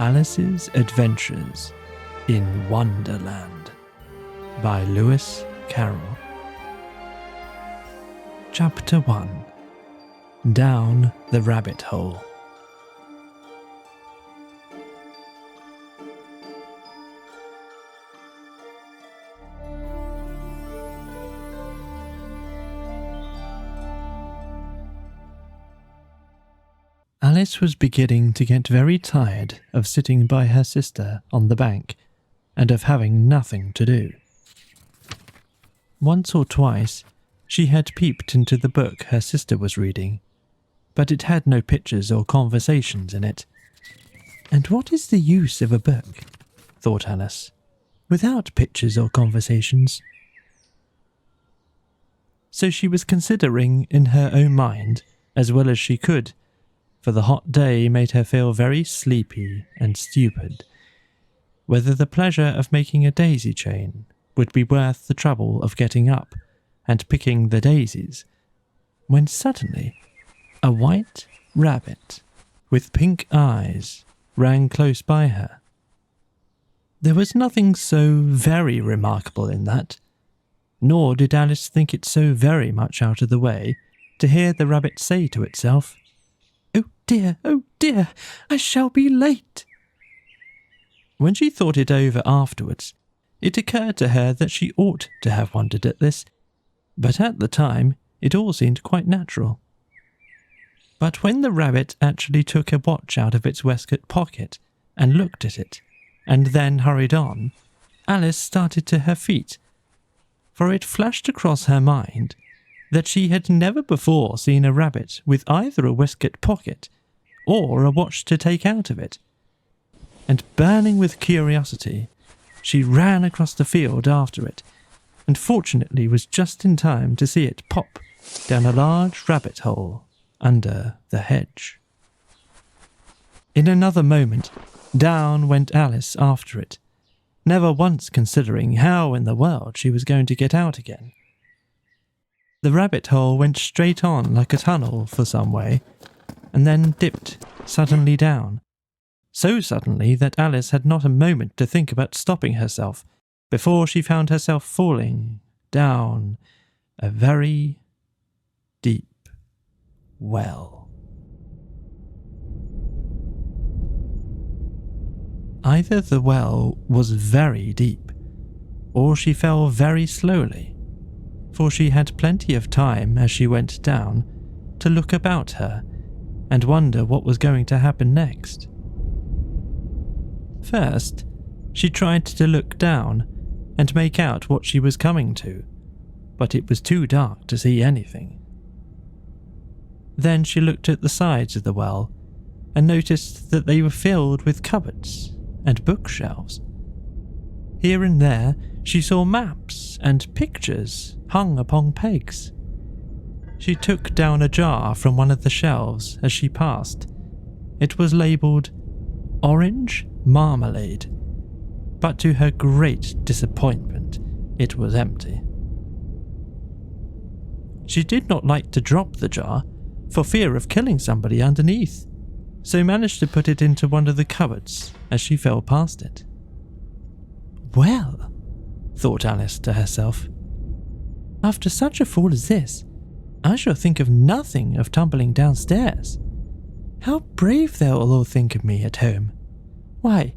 Alice's Adventures in Wonderland by Lewis Carroll. Chapter 1. Down the Rabbit Hole. Alice was beginning to get very tired of sitting by her sister on the bank and of having nothing to do. Once or twice she had peeped into the book her sister was reading, but it had no pictures or conversations in it. And what is the use of a book, thought Alice, without pictures or conversations? So she was considering in her own mind, as well as she could, for the hot day made her feel very sleepy and stupid, whether the pleasure of making a daisy chain would be worth the trouble of getting up and picking the daisies, when suddenly a white rabbit with pink eyes ran close by her. There was nothing so very remarkable in that, nor did Alice think it so very much out of the way to hear the rabbit say to itself, oh dear, I shall be late." When she thought it over afterwards, it occurred to her that she ought to have wondered at this, but at the time it all seemed quite natural. But when the rabbit actually took a watch out of its waistcoat pocket and looked at it, and then hurried on, Alice started to her feet, for it flashed across her mind that she had never before seen a rabbit with either a waistcoat pocket or a watch to take out of it. And burning with curiosity, she ran across the field after it, and fortunately was just in time to see it pop down a large rabbit hole under the hedge. In another moment, down went Alice after it, never once considering how in the world she was going to get out again. The rabbit hole went straight on like a tunnel for some way, and then dipped suddenly down, so suddenly that Alice had not a moment to think about stopping herself before she found herself falling down a very deep well. Either the well was very deep, or she fell very slowly, for she had plenty of time as she went down to look about her and wonder what was going to happen next. First, she tried to look down and make out what she was coming to, but it was too dark to see anything. Then she looked at the sides of the well and noticed that they were filled with cupboards and bookshelves. Here and there she saw maps and pictures hung upon pegs. She took down a jar from one of the shelves as she passed. It was labelled Orange Marmalade, but to her great disappointment, it was empty. She did not like to drop the jar for fear of killing somebody underneath, so managed to put it into one of the cupboards as she fell past it. "Well," thought Alice to herself, "after such a fall as this, I shall think of nothing of tumbling downstairs. How brave they'll all think of me at home. Why,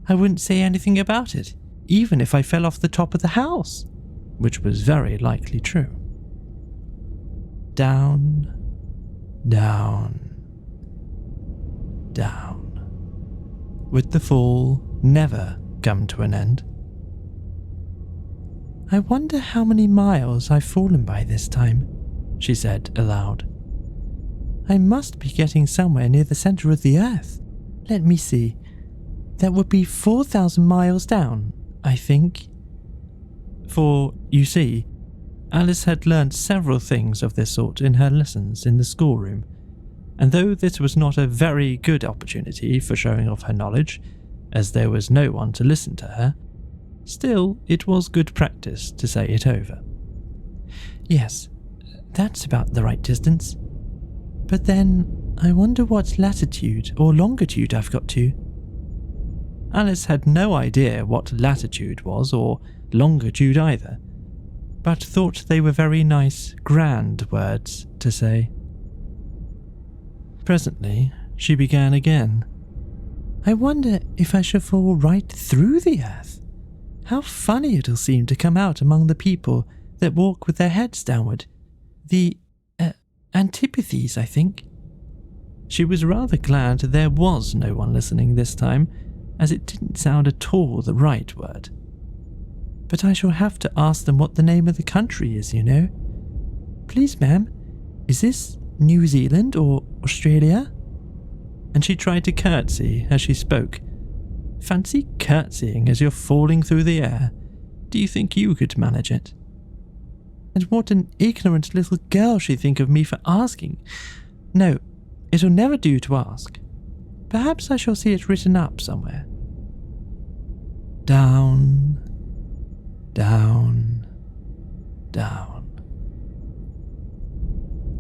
I wouldn't say anything about it, even if I fell off the top of the house," which was very likely true. Down, down, down. Would the fall never come to an end? "I wonder how many miles I've fallen by this time," she said aloud. "I must be getting somewhere near the centre of the earth. Let me see. That would be 4,000 miles down, I think." For, you see, Alice had learnt several things of this sort in her lessons in the schoolroom, and though this was not a very good opportunity for showing off her knowledge, as there was no one to listen to her, still it was good practice to say it over. "Yes, that's about the right distance. But then, I wonder what latitude or longitude I've got to. Alice had no idea what latitude was, or longitude either, but thought they were very nice, grand words to say. Presently, she began again. I wonder if I shall fall right through the earth. How funny it'll seem to come out among the people that walk with their heads downward. The antipathies, I think. She was rather glad there was no one listening this time, as it didn't sound at all the right word. But I shall have to ask them what the name of the country is, you know. Please, ma'am, is this New Zealand or Australia? And she tried to curtsy as she spoke. Fancy curtsying as you're falling through the air. Do you think you could manage it? And what an ignorant little girl she'd think of me for asking. No, it'll never do to ask. Perhaps I shall see it written up somewhere. Down, down, down.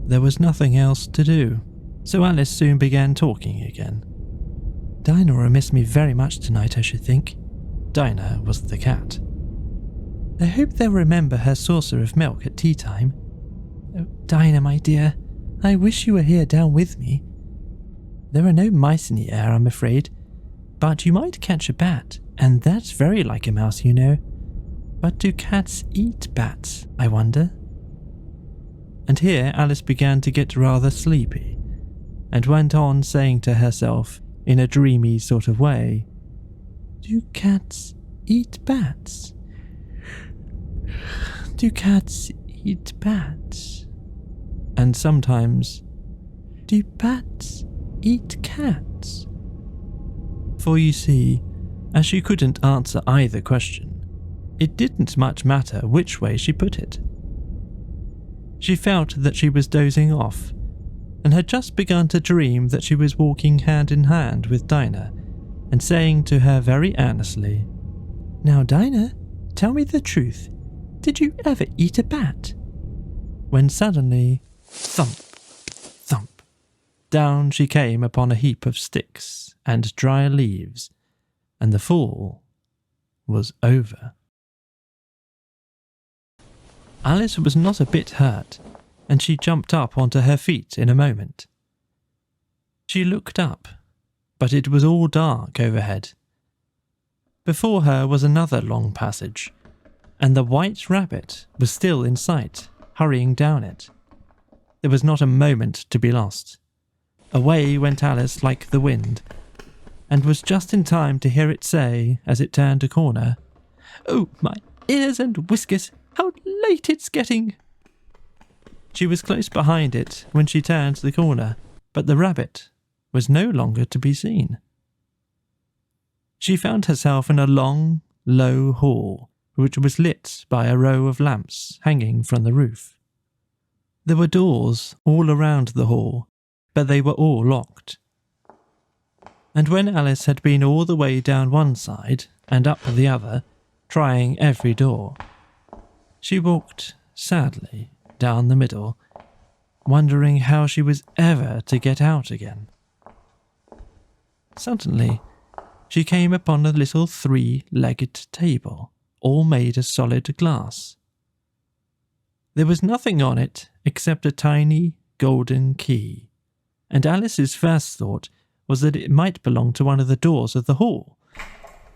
There was nothing else to do, so Alice soon began talking again. Dinah will miss me very much tonight, I should think. Dinah was the cat. I hope they'll remember her saucer of milk at tea time. Oh, Dinah, my dear, I wish you were here down with me. There are no mice in the air, I'm afraid, but you might catch a bat, and that's very like a mouse, you know. But do cats eat bats, I wonder? And here Alice began to get rather sleepy, and went on saying to herself in a dreamy sort of way, do cats eat bats? Do cats eat bats? And sometimes, do bats eat cats? For you see, as she couldn't answer either question, it didn't much matter which way she put it. She felt that she was dozing off, and had just begun to dream that she was walking hand in hand with Dinah, and saying to her very earnestly, Now, Dinah, tell me the truth. Did you ever eat a bat? When suddenly, thump, thump, down she came upon a heap of sticks and dry leaves, and the fall was over. Alice was not a bit hurt, and she jumped up onto her feet in a moment. She looked up, but it was all dark overhead. Before her was another long passage, and the white rabbit was still in sight, hurrying down it. There was not a moment to be lost. Away went Alice like the wind, and was just in time to hear it say, as it turned a corner, Oh, my ears and whiskers, how late it's getting! She was close behind it when she turned the corner, but the rabbit was no longer to be seen. She found herself in a long, low hall, which was lit by a row of lamps hanging from the roof. There were doors all around the hall, but they were all locked. And when Alice had been all the way down one side and up the other, trying every door, she walked sadly down the middle, wondering how she was ever to get out again. Suddenly, she came upon a little three-legged table, all made of solid glass. There was nothing on it except a tiny golden key, and Alice's first thought was that it might belong to one of the doors of the hall.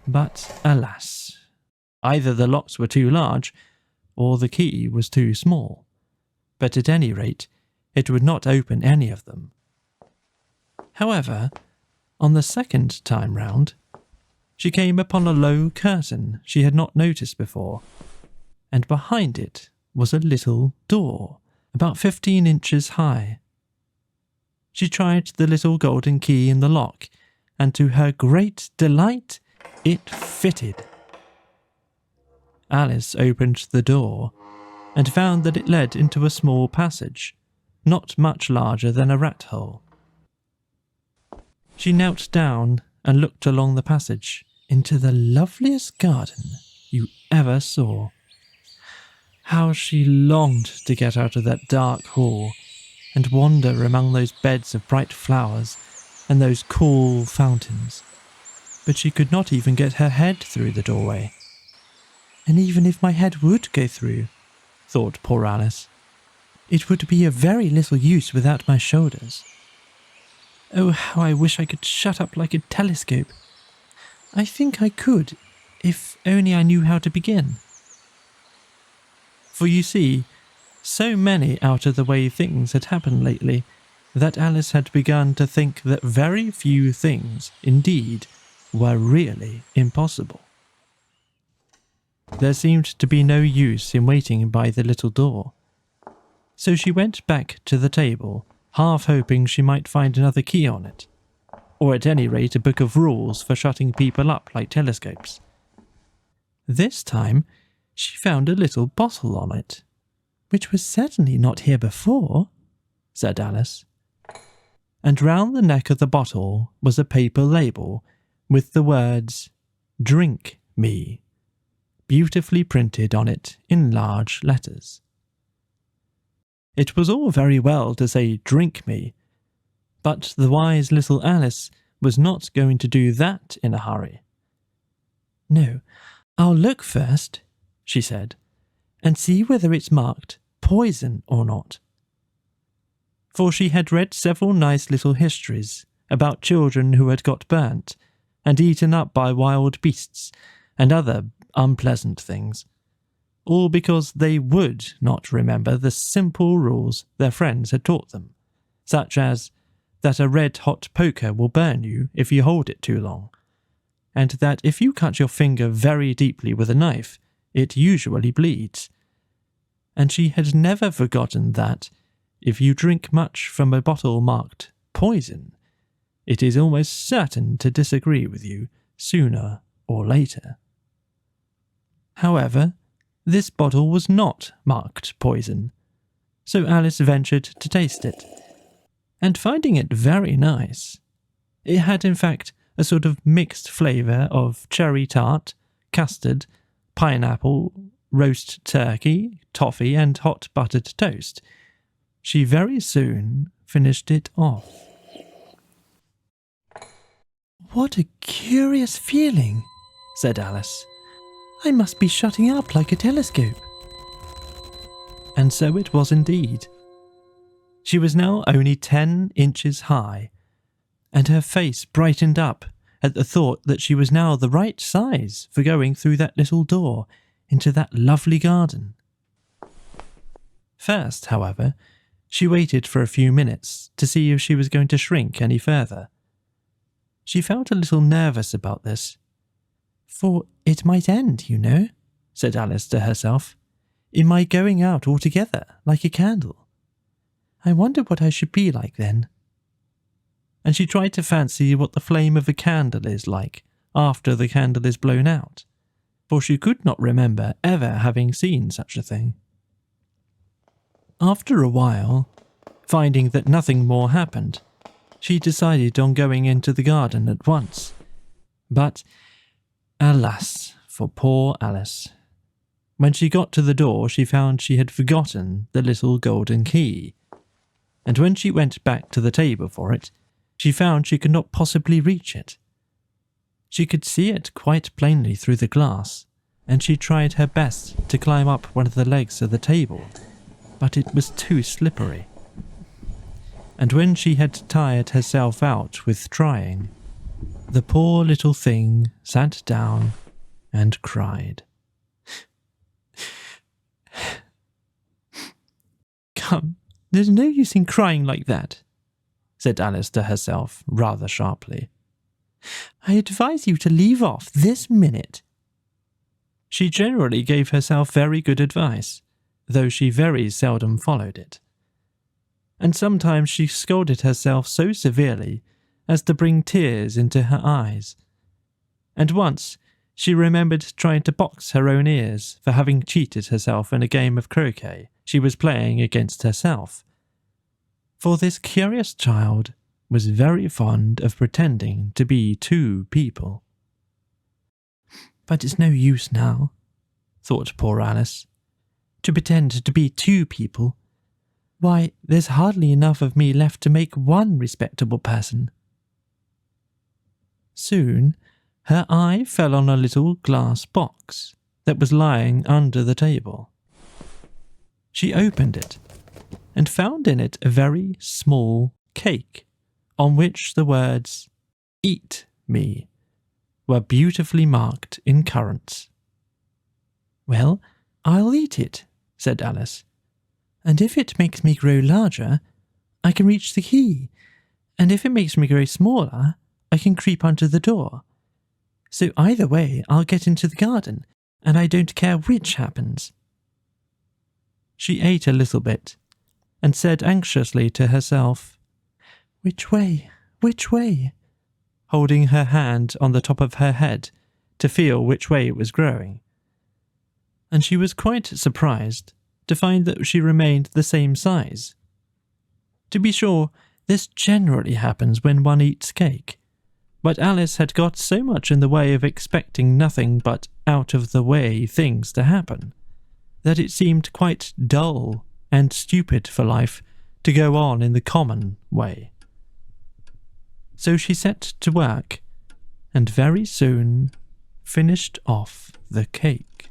But alas, either the locks were too large, or the key was too small. But at any rate, it would not open any of them. However, on the second time round, she came upon a low curtain she had not noticed before, and behind it was a little door, about 15 inches high. She tried the little golden key in the lock, and to her great delight, it fitted. Alice opened the door, and found that it led into a small passage, not much larger than a rat hole. She knelt down and looked along the passage into the loveliest garden you ever saw. How she longed to get out of that dark hall and wander among those beds of bright flowers and those cool fountains. but she could not even get her head through the doorway. And even if my head would go through, thought poor Alice, it would be of very little use without my shoulders. Oh, how I wish I could shut up like a telescope. I think I could, if only I knew how to begin. For you see, so many out-of-the-way things had happened lately that Alice had begun to think that very few things, indeed, were really impossible. There seemed to be no use in waiting by the little door. So she went back to the table, half hoping she might find another key on it, or at any rate a book of rules for shutting people up like telescopes. This time she found a little bottle on it, which was certainly not here before, said Alice. And round the neck of the bottle was a paper label with the words, "Drink me," beautifully printed on it in large letters. It was all very well to say "drink me," but the wise little Alice was not going to do that in a hurry. "No, I'll look first," she said, "and see whether it's marked poison or not." For she had read several nice little histories about children who had got burnt and eaten up by wild beasts and other unpleasant things, all because they would not remember the simple rules their friends had taught them, such as that a red-hot poker will burn you if you hold it too long, and that if you cut your finger very deeply with a knife, it usually bleeds. And she had never forgotten that, if you drink much from a bottle marked poison, it is almost certain to disagree with you sooner or later. However, this bottle was not marked poison, so Alice ventured to taste it, and finding it very nice, it had in fact a sort of mixed flavour of cherry tart, custard, pineapple, roast turkey, toffee and hot buttered toast. She very soon finished it off. "What a curious feeling," said Alice. "I must be shutting up like a telescope." And so it was indeed. She was now only 10 inches high, and her face brightened up at the thought that she was now the right size for going through that little door into that lovely garden. First, however, she waited for a few minutes to see if she was going to shrink any further. She felt a little nervous about this. "For it might end, you know," said Alice to herself, "in my going out altogether like a candle. I wonder what I should be like then." And she tried to fancy what the flame of a candle is like after the candle is blown out, for she could not remember ever having seen such a thing. After a while, finding that nothing more happened, she decided on going into the garden at once. But alas, for poor Alice. When she got to the door, she found she had forgotten the little golden key, and when she went back to the table for it, she found she could not possibly reach it. She could see it quite plainly through the glass, and she tried her best to climb up one of the legs of the table, but it was too slippery. And when she had tired herself out with trying, the poor little thing sat down and cried. "Come, there's no use in crying like that," said Alice to herself rather sharply. "I advise you to leave off this minute." She generally gave herself very good advice, though she very seldom followed it. And sometimes she scolded herself so severely as to bring tears into her eyes. And once she remembered trying to box her own ears for having cheated herself in a game of croquet she was playing against herself. For this curious child was very fond of pretending to be two people. "But it's no use now," thought poor Alice, "to pretend to be two people. Why, there's hardly enough of me left to make one respectable person." Soon, Her eye fell on a little glass box that was lying under the table. She opened it and found in it a very small cake on which the words "Eat me" were beautifully marked in currants. "Well, I'll eat it," said Alice, "and if it makes me grow larger, I can reach the key, and if it makes me grow smaller, I can creep under the door. So either way, I'll get into the garden, and I don't care which happens." She ate a little bit, and said anxiously to herself, "Which way? Which way?" holding her hand on the top of her head to feel which way it was growing. And she was quite surprised to find that she remained the same size. To be sure, this generally happens when one eats cake, but Alice had got so much in the way of expecting nothing but out-of-the-way things to happen, that it seemed quite dull and stupid for life to go on in the common way. So she set to work, and very soon finished off the cake.